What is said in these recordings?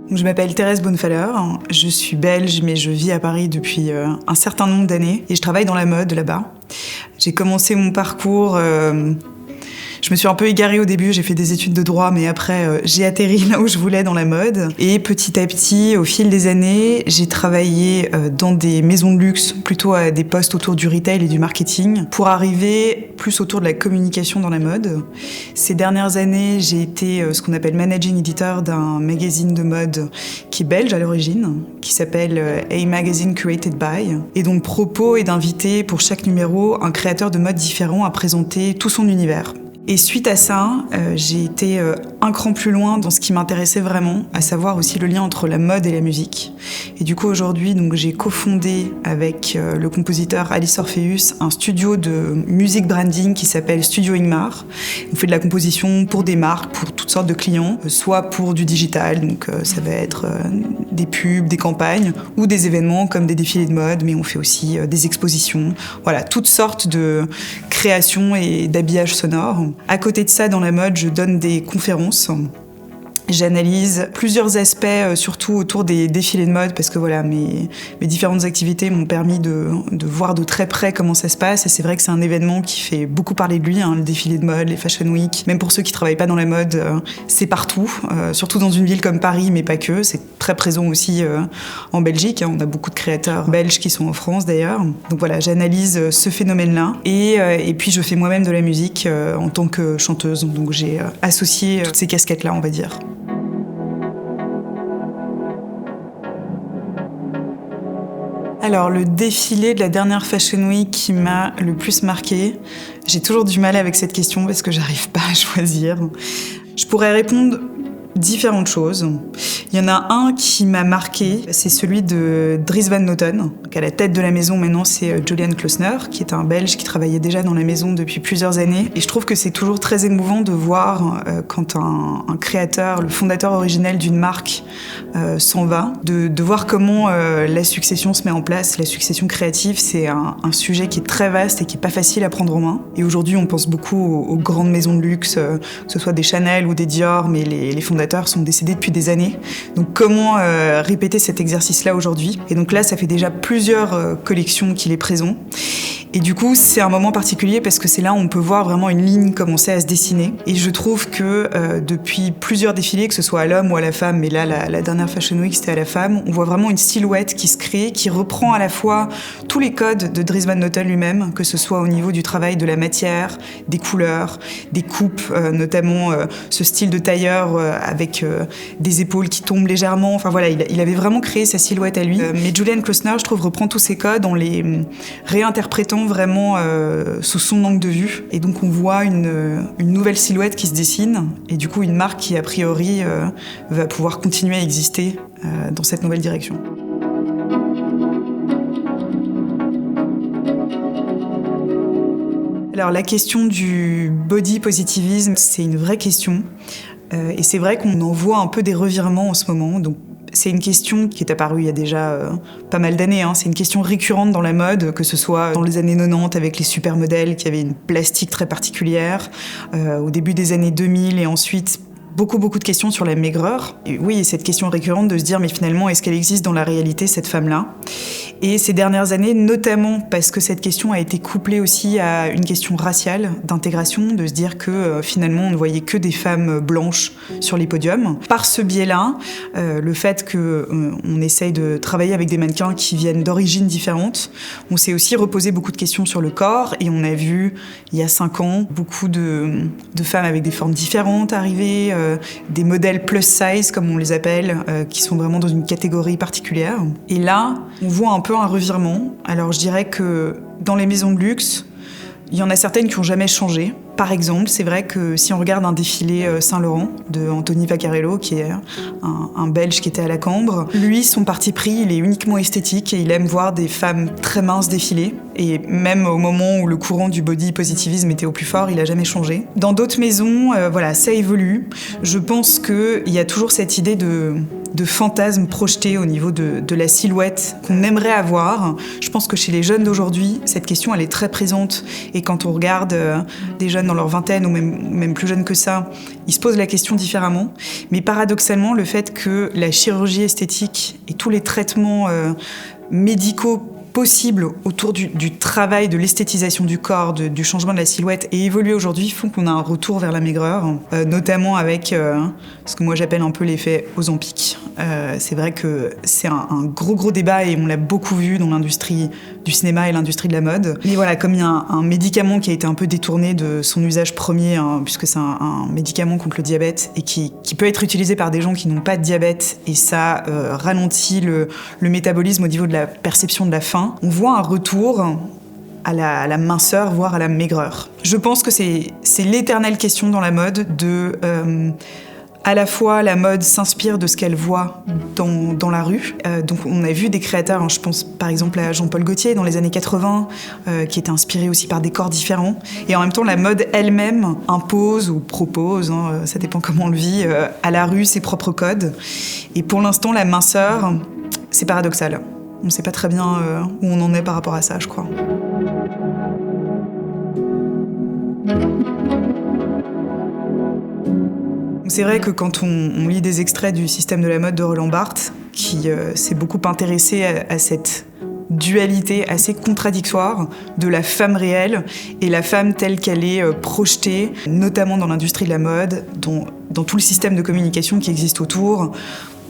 Je m'appelle Thérèse Bonnefaller, je suis belge mais je vis à Paris depuis un certain nombre d'années et je travaille dans la mode là-bas. J'ai commencé mon parcours, je me suis un peu égarée au début, j'ai fait des études de droit mais après j'ai atterri là où je voulais dans la mode. Et petit à petit, au fil des années, j'ai travaillé dans des maisons de luxe, plutôt à des postes autour du retail et du marketing, pour arriver plus autour de la communication dans la mode. Ces dernières années, j'ai été ce qu'on appelle managing editor d'un magazine de mode qui est belge à l'origine, qui s'appelle A Magazine Curated By. Et donc, propos est d'inviter pour chaque numéro un créateur de mode différent à présenter tout son univers. Et suite à ça, j'ai été un cran plus loin dans ce qui m'intéressait vraiment, à savoir aussi le lien entre la mode et la musique. Et du coup, aujourd'hui, donc, j'ai cofondé avec le compositeur Alice Orpheus un studio de music branding qui s'appelle Studio Ingmar. On fait de la composition pour des marques, pour toutes sortes de clients, soit pour du digital, donc ça va être des pubs, des campagnes, ou des événements comme des défilés de mode, mais on fait aussi des expositions. Voilà, toutes sortes de créations et d'habillage sonore. À côté de ça, dans la mode, je donne des conférences. J'analyse plusieurs aspects, surtout autour des défilés de mode, parce que voilà, mes différentes activités m'ont permis de voir de très près comment ça se passe. Et c'est vrai que c'est un événement qui fait beaucoup parler de lui, le défilé de mode, les Fashion Week. Même pour ceux qui travaillent pas dans la mode, c'est partout, surtout dans une ville comme Paris, mais pas que. C'est très présent aussi en Belgique. On a beaucoup de créateurs belges qui sont en France d'ailleurs. Donc voilà, j'analyse ce phénomène-là. Et puis je fais moi-même de la musique en tant que chanteuse. Donc j'ai associé toutes ces casquettes-là, on va dire. Alors, le défilé de la dernière Fashion Week qui m'a le plus marqué, j'ai toujours du mal avec cette question parce que j'arrive pas à choisir. Je pourrais répondre différentes choses. Il y en a un qui m'a marqué, c'est celui de Dries Van Noten, qui est à la tête de la maison maintenant, c'est Julian Klausner, qui est un Belge qui travaillait déjà dans la maison depuis plusieurs années. Et je trouve que c'est toujours très émouvant de voir quand un créateur, le fondateur originel d'une marque s'en va, de voir comment la succession se met en place. La succession créative, c'est un sujet qui est très vaste et qui est pas facile à prendre en main. Et aujourd'hui, on pense beaucoup aux grandes maisons de luxe, que ce soit des Chanel ou des Dior, mais les fondateurs sont décédés depuis des années. Donc comment répéter cet exercice-là aujourd'hui ? Et donc là, ça fait déjà plusieurs collections qu'il est présent. Et du coup, c'est un moment particulier parce que c'est là où on peut voir vraiment une ligne commencer à se dessiner. Et je trouve que depuis plusieurs défilés, que ce soit à l'homme ou à la femme, mais là, la dernière Fashion Week, c'était à la femme, on voit vraiment une silhouette qui se crée, qui reprend à la fois tous les codes de Dries Van Noten lui-même, que ce soit au niveau du travail de la matière, des couleurs, des coupes, notamment ce style de tailleur avec des épaules qui tombent légèrement. Enfin voilà, il avait vraiment créé sa silhouette à lui. Mais Julian Klausner, je trouve, reprend tous ces codes en les réinterprétant vraiment sous son angle de vue. Et donc on voit une nouvelle silhouette qui se dessine et du coup une marque qui a priori va pouvoir continuer à exister dans cette nouvelle direction. Alors la question du body positivisme, c'est une vraie question. Et c'est vrai qu'on en voit un peu des revirements en ce moment. Donc c'est une question qui est apparue il y a déjà pas mal d'années. C'est une question récurrente dans la mode, que ce soit dans les années 90 avec les supermodèles qui avaient une plastique très particulière, au début des années 2000 et ensuite beaucoup de questions sur la maigreur. Et oui, cette question récurrente de se dire mais finalement est-ce qu'elle existe dans la réalité cette femme-là ? Et ces dernières années, notamment parce que cette question a été couplée aussi à une question raciale, d'intégration, de se dire que finalement on ne voyait que des femmes blanches sur les podiums. Par ce biais-là, le fait qu'on essaye de travailler avec des mannequins qui viennent d'origines différentes, on s'est aussi reposé beaucoup de questions sur le corps et on a vu il y a 5 ans beaucoup de femmes avec des formes différentes arriver, des modèles plus size comme on les appelle, qui sont vraiment dans une catégorie particulière. Et là, on voit un peu un revirement. Alors je dirais que dans les maisons de luxe, il y en a certaines qui n'ont jamais changé. Par exemple, c'est vrai que si on regarde un défilé Saint-Laurent de Anthony Vaccarello, qui est un Belge qui était à la Cambre, lui, son parti pris, il est uniquement esthétique et il aime voir des femmes très minces défiler. Et même au moment où le courant du body positivisme était au plus fort, il n'a jamais changé. Dans d'autres maisons, voilà, ça évolue. Je pense qu'il y a toujours cette idée de de fantasmes projetés au niveau de la silhouette qu'on aimerait avoir. Je pense que chez les jeunes d'aujourd'hui, cette question elle est très présente et quand on regarde des jeunes dans leur vingtaine ou même plus jeunes que ça, ils se posent la question différemment. Mais paradoxalement, le fait que la chirurgie esthétique et tous les traitements médicaux possibles autour du travail de l'esthétisation du corps, du changement de la silhouette et évoluer aujourd'hui font qu'on a un retour vers la maigreur, notamment avec ce que moi j'appelle un peu l'effet Ozempic. C'est vrai que c'est un gros débat et on l'a beaucoup vu dans l'industrie du cinéma et l'industrie de la mode. Mais voilà, comme il y a un médicament qui a été un peu détourné de son usage premier, puisque c'est un médicament contre le diabète et qui peut être utilisé par des gens qui n'ont pas de diabète et ça ralentit le métabolisme au niveau de la perception de la faim, on voit un retour à la minceur, voire à la maigreur. Je pense que c'est l'éternelle question dans la mode de... à la fois, la mode s'inspire de ce qu'elle voit dans la rue. Donc on a vu des créateurs, je pense par exemple à Jean-Paul Gaultier dans les années 80, qui était inspiré aussi par des corps différents. Et en même temps, la mode elle-même impose ou propose, ça dépend comment on le vit, à la rue ses propres codes. Et pour l'instant, la minceur, c'est paradoxal. On ne sait pas très bien où on en est par rapport à ça, je crois. C'est vrai que quand on lit des extraits du Système de la mode de Roland Barthes, qui s'est beaucoup intéressé à cette dualité assez contradictoire de la femme réelle et la femme telle qu'elle est projetée, notamment dans l'industrie de la mode, dans tout le système de communication qui existe autour,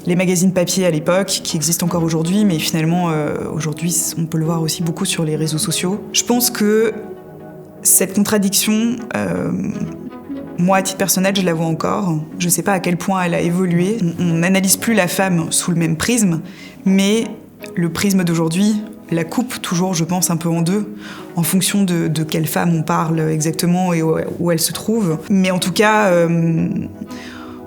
les magazines papier à l'époque, qui existent encore aujourd'hui, mais finalement, aujourd'hui, on peut le voir aussi beaucoup sur les réseaux sociaux. Je pense que cette contradiction... moi, à titre personnel, je la vois encore. Je ne sais pas à quel point elle a évolué. On n'analyse plus la femme sous le même prisme, mais le prisme d'aujourd'hui la coupe toujours, je pense, un peu en deux, en fonction de quelle femme on parle exactement et où elle se trouve. Mais en tout cas...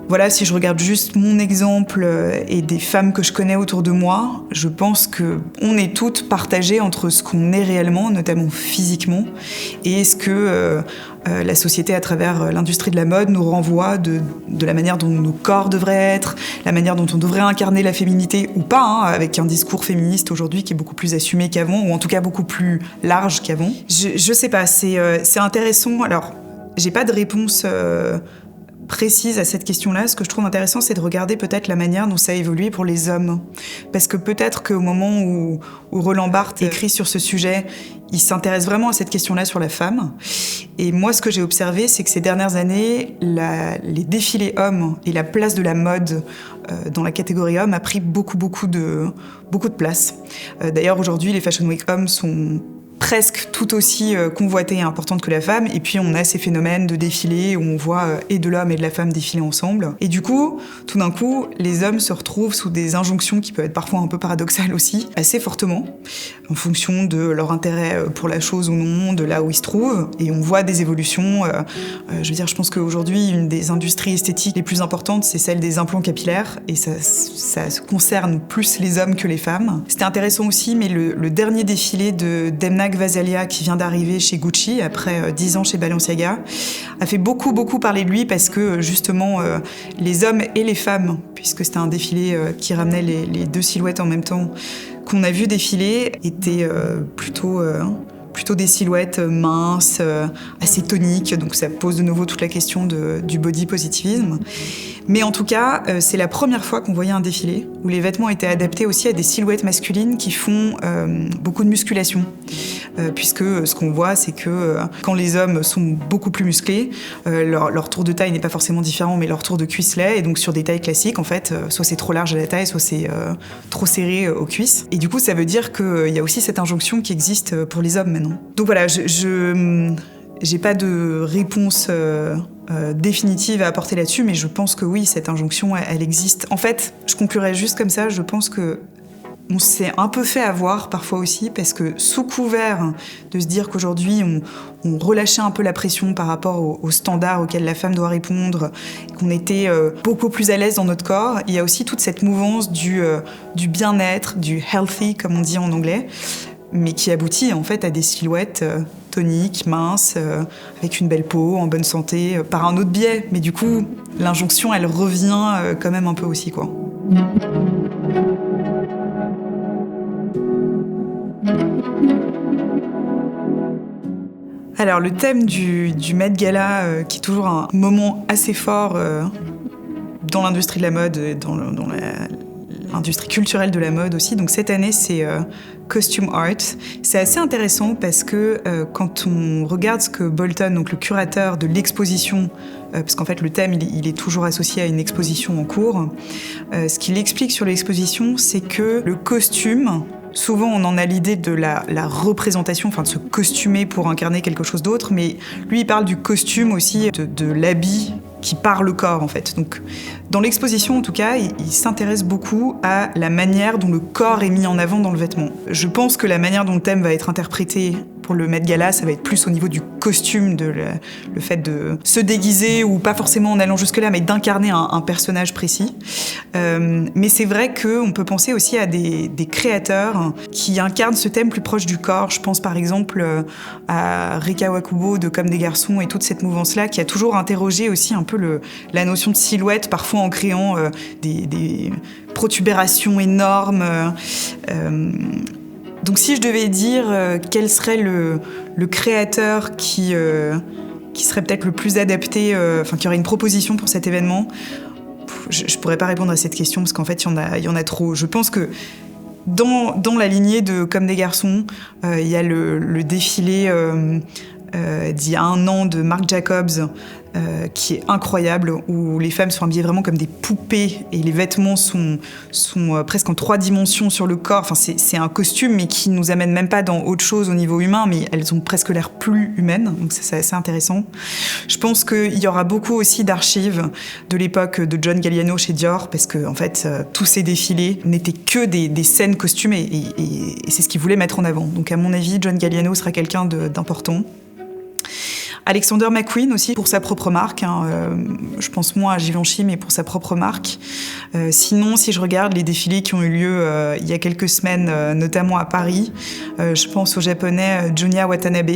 voilà, si je regarde juste mon exemple et des femmes que je connais autour de moi, je pense qu'on est toutes partagées entre ce qu'on est réellement, notamment physiquement, et ce que la société, à travers l'industrie de la mode, nous renvoie de la manière dont nos corps devraient être, la manière dont on devrait incarner la féminité, ou pas, avec un discours féministe aujourd'hui qui est beaucoup plus assumé qu'avant, ou en tout cas beaucoup plus large qu'avant. Je sais pas, c'est intéressant. Alors, j'ai pas de réponse... précise à cette question-là. Ce que je trouve intéressant, c'est de regarder peut-être la manière dont ça a évolué pour les hommes. Parce que peut-être qu'au moment où Roland Barthes écrit sur ce sujet, il s'intéresse vraiment à cette question-là sur la femme. Et moi, ce que j'ai observé, c'est que ces dernières années, les défilés hommes et la place de la mode dans la catégorie homme a pris beaucoup de place. D'ailleurs, aujourd'hui, les Fashion Week hommes sont presque tout aussi convoitée et importante que la femme. Et puis on a ces phénomènes de défilés où on voit et de l'homme et de la femme défiler ensemble. Et du coup, tout d'un coup, les hommes se retrouvent sous des injonctions qui peuvent être parfois un peu paradoxales aussi, assez fortement, en fonction de leur intérêt pour la chose ou non, de là où ils se trouvent. Et on voit des évolutions. Je veux dire, je pense qu'aujourd'hui, une des industries esthétiques les plus importantes, c'est celle des implants capillaires. Et ça concerne plus les hommes que les femmes. C'était intéressant aussi, mais le dernier défilé de Demna Gvasalia, qui vient d'arriver chez Gucci après 10 ans chez Balenciaga, a fait beaucoup parler de lui parce que justement les hommes et les femmes, puisque c'était un défilé qui ramenait les deux silhouettes en même temps, qu'on a vu défiler, étaient plutôt des silhouettes minces, assez toniques, donc ça pose de nouveau toute la question du body positivisme. Mais en tout cas, c'est la première fois qu'on voyait un défilé où les vêtements étaient adaptés aussi à des silhouettes masculines qui font beaucoup de musculation. Puisque ce qu'on voit, c'est que quand les hommes sont beaucoup plus musclés, leur tour de taille n'est pas forcément différent, mais leur tour de cuisse l'est. Et donc sur des tailles classiques, en fait, soit c'est trop large à la taille, soit c'est trop serré aux cuisses. Et du coup, ça veut dire qu'il y a aussi cette injonction qui existe pour les hommes maintenant. Donc voilà, j'ai pas de réponse définitive à apporter là-dessus, mais je pense que oui, cette injonction, elle existe. En fait, je conclurai juste comme ça, je pense que on s'est un peu fait avoir parfois aussi, parce que sous couvert de se dire qu'aujourd'hui on relâchait un peu la pression par rapport aux standards auxquels la femme doit répondre, qu'on était beaucoup plus à l'aise dans notre corps, il y a aussi toute cette mouvance du bien-être, du healthy comme on dit en anglais, mais qui aboutit en fait à des silhouettes toniques, minces, avec une belle peau, en bonne santé, par un autre biais. Mais du coup, l'injonction, elle revient quand même un peu aussi, quoi. Alors le thème du Met Gala, qui est toujours un moment assez fort dans l'industrie de la mode, dans l'industrie culturelle de la mode aussi. Donc cette année, c'est Costume Art. C'est assez intéressant parce que quand on regarde ce que Bolton, donc le curateur de l'exposition, parce qu'en fait le thème il est toujours associé à une exposition en cours, ce qu'il explique sur l'exposition, c'est que le costume, souvent, on en a l'idée de la représentation, enfin de se costumer pour incarner quelque chose d'autre, mais lui, il parle du costume aussi, de l'habit qui part le corps, en fait. Donc, dans l'exposition, en tout cas, il s'intéresse beaucoup à la manière dont le corps est mis en avant dans le vêtement. Je pense que la manière dont le thème va être interprété pour le Met Gala, ça va être plus au niveau du costume, le fait de se déguiser, ou pas forcément en allant jusque-là, mais d'incarner un personnage précis. Mais c'est vrai qu'on peut penser aussi à des créateurs qui incarnent ce thème plus proche du corps. Je pense par exemple à Rika Wakubo de Comme des garçons et toute cette mouvance-là qui a toujours interrogé aussi un peu la notion de silhouette, parfois en créant des protubérations énormes. Donc si je devais dire quel serait le créateur qui serait peut-être le plus adapté, qui aurait une proposition pour cet événement, je pourrais pas répondre à cette question parce qu'en fait il y en a trop. Je pense que dans la lignée de Comme des garçons, il y a le défilé d'il y a 1 an de Marc Jacobs, qui est incroyable, où les femmes sont habillées vraiment comme des poupées et les vêtements sont presque en 3 dimensions sur le corps. Enfin, c'est un costume, mais qui nous amène même pas dans autre chose au niveau humain, mais elles ont presque l'air plus humaines, donc c'est assez intéressant. Je pense qu'il y aura beaucoup aussi d'archives de l'époque de John Galliano chez Dior, parce que en fait, tous ces défilés n'étaient que des scènes costumées, et c'est ce qu'ils voulaient mettre en avant. Donc à mon avis, John Galliano sera quelqu'un d'important. Alexander McQueen aussi, pour sa propre marque. Je pense moins à Givenchy, mais pour sa propre marque. Sinon, si je regarde les défilés qui ont eu lieu il y a quelques semaines, notamment à Paris, je pense au japonais Junya Watanabe,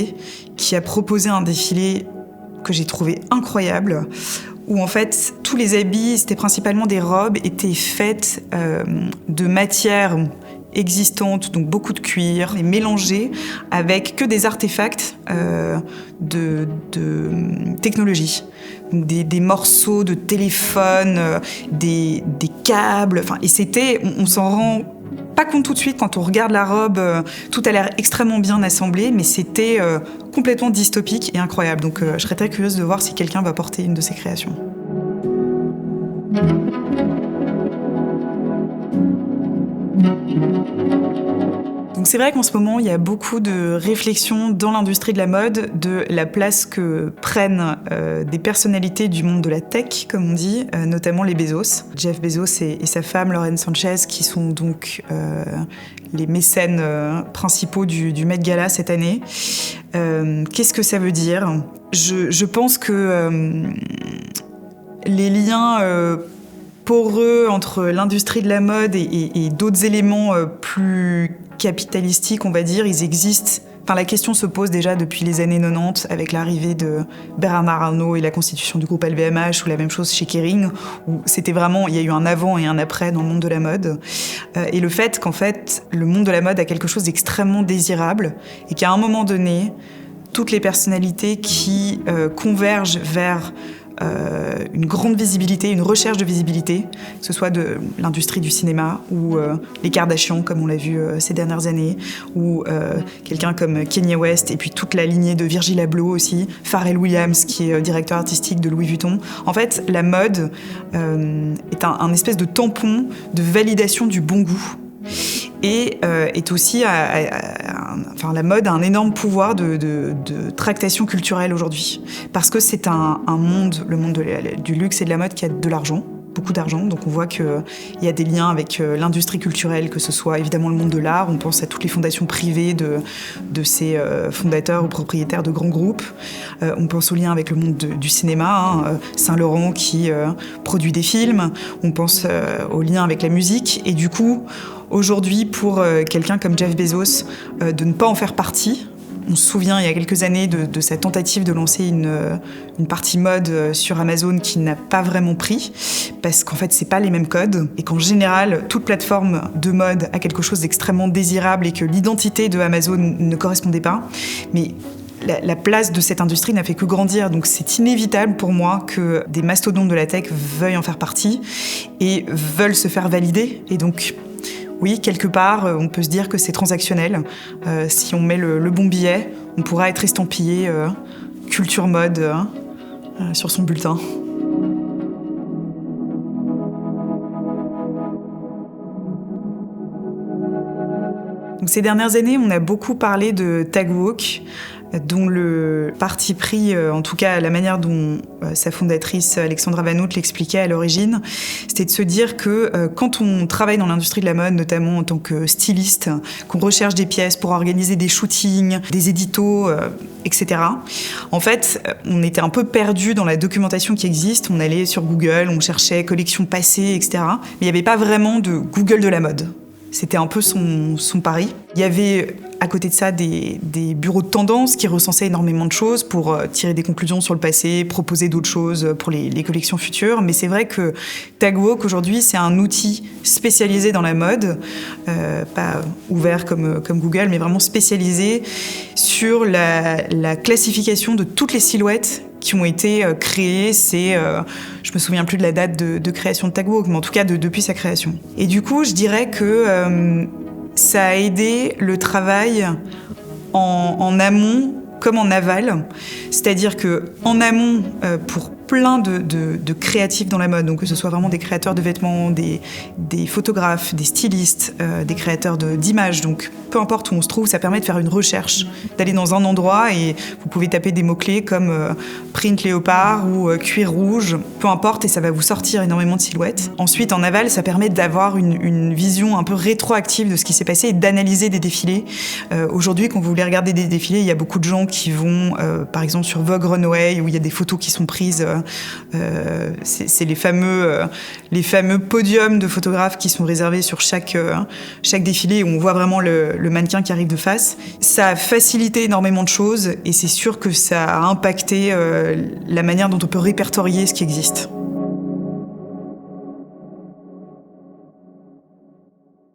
qui a proposé un défilé que j'ai trouvé incroyable, où en fait, tous les habits, c'était principalement des robes, étaient faites de matières existantes, donc beaucoup de cuir, et mélangées avec que des artefacts de technologie. Donc des morceaux de téléphone, des câbles, et c'était, on s'en rend pas compte tout de suite quand on regarde la robe, tout a l'air extrêmement bien assemblé, mais c'était complètement dystopique et incroyable. Donc je serais très curieuse de voir si quelqu'un va porter une de ces créations. Donc c'est vrai qu'en ce moment, il y a beaucoup de réflexions dans l'industrie de la mode de la place que prennent des personnalités du monde de la tech, comme on dit, notamment les Bezos. Jeff Bezos et sa femme Lauren Sanchez, qui sont donc les mécènes principaux du Met Gala cette année. Qu'est-ce que ça veut dire ? Je pense que les liens poreux entre l'industrie de la mode et d'autres éléments plus capitalistiques, on va dire, ils existent. Enfin, la question se pose déjà depuis les années 90 avec l'arrivée de Bernard Arnault et la constitution du groupe LVMH, ou la même chose chez Kering, où c'était vraiment, il y a eu un avant et un après dans le monde de la mode. Et le fait qu'en fait, le monde de la mode a quelque chose d'extrêmement désirable et qu'à un moment donné, toutes les personnalités qui convergent vers une grande visibilité, une recherche de visibilité, que ce soit de l'industrie du cinéma ou les Kardashians, comme on l'a vu ces dernières années, ou quelqu'un comme Kanye West, et puis toute la lignée de Virgil Abloh aussi, Pharrell Williams, qui est directeur artistique de Louis Vuitton. En fait, la mode est un espèce de tampon de validation du bon goût. Et est aussi, la mode a un énorme pouvoir de tractation culturelle aujourd'hui. Parce que c'est un monde, le monde du luxe et de la mode, qui a de l'argent, beaucoup d'argent. Donc on voit qu'il y a des liens avec l'industrie culturelle, que ce soit évidemment le monde de l'art. On pense à toutes les fondations privées de ces fondateurs ou propriétaires de grands groupes. On pense aux liens avec le monde du cinéma, Saint-Laurent qui produit des films. On pense aux liens avec la musique. Et du coup, aujourd'hui, pour quelqu'un comme Jeff Bezos, de ne pas en faire partie, On se souvient il y a quelques années de sa tentative de lancer une partie mode sur Amazon qui n'a pas vraiment pris, parce qu'en fait, c'est pas les mêmes codes, et qu'en général, toute plateforme de mode a quelque chose d'extrêmement désirable et que l'identité de Amazon ne correspondait pas. Mais la place de cette industrie n'a fait que grandir, donc c'est inévitable pour moi que des mastodontes de la tech veuillent en faire partie et veulent se faire valider. Et donc, oui, quelque part, on peut se dire que c'est transactionnel. Si on met le bon billet, on pourra être estampillé culture mode sur son bulletin. Donc, ces dernières années, on a beaucoup parlé de Tagwalk, dont le parti pris, en tout cas la manière dont sa fondatrice Alexandra Van Hout l'expliquait à l'origine, c'était de se dire que quand on travaille dans l'industrie de la mode, notamment en tant que styliste, qu'on recherche des pièces pour organiser des shootings, des éditos, etc. En fait, on était un peu perdu dans la documentation qui existe. On allait sur Google, on cherchait collections passées, etc. Mais il n'y avait pas vraiment de Google de la mode. C'était un peu son pari. Il y avait à côté de ça des bureaux de tendance qui recensaient énormément de choses pour tirer des conclusions sur le passé, proposer d'autres choses pour les collections futures. Mais c'est vrai que Tagwalk aujourd'hui, c'est un outil spécialisé dans la mode, pas ouvert comme Google, mais vraiment spécialisé sur la classification de toutes les silhouettes qui ont été créées. Je me souviens plus de la date de création de Tagwalk, mais en tout cas depuis sa création. Et du coup, je dirais que ça a aidé le travail en amont comme en aval. C'est-à-dire qu'en amont, pour plein de créatifs dans la mode, donc que ce soit vraiment des créateurs de vêtements, des photographes, des stylistes, des créateurs d'images, donc peu importe où on se trouve, ça permet de faire une recherche, d'aller dans un endroit et vous pouvez taper des mots-clés comme print léopard ou cuir rouge, peu importe, et ça va vous sortir énormément de silhouettes. Ensuite, en aval, ça permet d'avoir une vision un peu rétroactive de ce qui s'est passé et d'analyser des défilés. Aujourd'hui, quand vous voulez regarder des défilés, il y a beaucoup de gens qui vont, par exemple, sur Vogue Runway, où il y a des photos qui sont prises. C'est les fameux podiums de photographes qui sont réservés sur chaque défilé, où on voit vraiment le mannequin qui arrive de face. Ça a facilité énormément de choses et c'est sûr que ça a impacté la manière dont on peut répertorier ce qui existe.